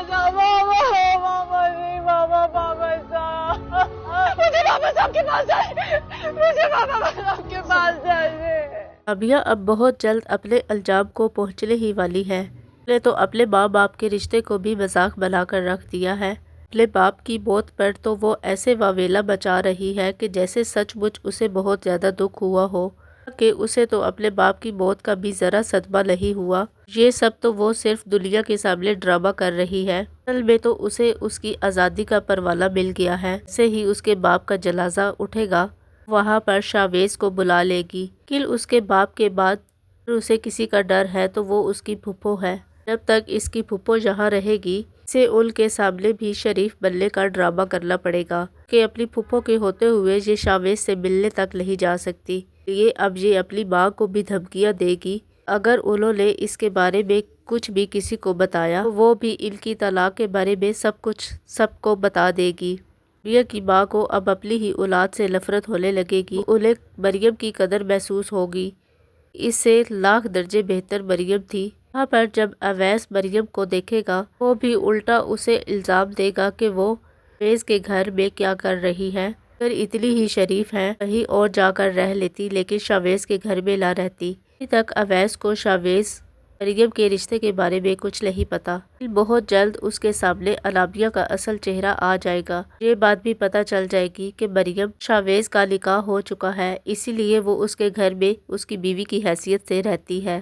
صاحب، ماما جی، ماما صاحب، مجھے ماما صاحب کے پاس جائے، مجھے ماما صاحب کے پاس جائے۔ رابعہ اب بہت جلد اپنے الجام کو پہنچنے ہی والی ہے۔ نے تو اپنے ماں باپ کے رشتے کو بھی مذاق بنا کر رکھ دیا ہے۔ اپنے باپ کی موت پر تو وہ ایسے واویلا مچا رہی ہے کہ جیسے سچ مچ اسے بہت زیادہ دکھ ہوا ہو، کہ اسے تو اپنے باپ کی موت کا بھی ذرا صدمہ نہیں ہوا۔ یہ سب تو وہ صرف دنیا کے سامنے ڈرامہ کر رہی ہے، اصل میں تو اسے اس کی آزادی کا پروانہ مل گیا ہے۔ جیسے ہی اس کے باپ کا جنازہ اٹھے گا، وہاں پر شاویز کو بلا لے گی۔ لیکن اس کے باپ کے بعد اسے کسی کا ڈر ہے تو وہ اس کی پھپھو ہے۔ جب تک اس کی پھپھو یہاں رہے گی، اسے ان کے سامنے بھی شریف بننے کا ڈرامہ کرنا پڑے گا کہ اپنی پھپھو کے ہوتے ہوئے یہ شاویز سے ملنے تک نہیں جا سکتی۔ اب یہ اپنی ماں کو بھی دھمکیاں دے گی، اگر انہوں نے اس کے بارے میں کچھ بھی کسی کو بتایا تو وہ بھی ان کی طلاق کے بارے میں سب کو بتا دے گی۔ رابعہ کی ماں کو اب اپنی ہی اولاد سے نفرت ہونے لگے گی۔ انہیں مریم کی قدر محسوس ہوگی، اس سے لاکھ درجے بہتر مریم تھی۔ وہاں پر جب اویس مریم کو دیکھے گا، وہ بھی الٹا اسے الزام دے گا کہ وہ شاویز کے گھر میں کیا کر رہی ہے۔ اگر اتنی ہی شریف ہے کہیں اور جا کر رہ لیتی، لیکن شاویز کے گھر میں نہ رہتی۔ ابھی تک اویس کو شاویز مریم کے رشتے کے بارے میں کچھ نہیں پتا، لیکن بہت جلد اس کے سامنے انابیہ کا اصل چہرہ آ جائے گا۔ یہ بات بھی پتا چل جائے گی کہ مریم شاویز کا نکاح ہو چکا ہے، اسی لیے وہ اس کے گھر میں اس کی بیوی کی حیثیت سے رہتی ہے۔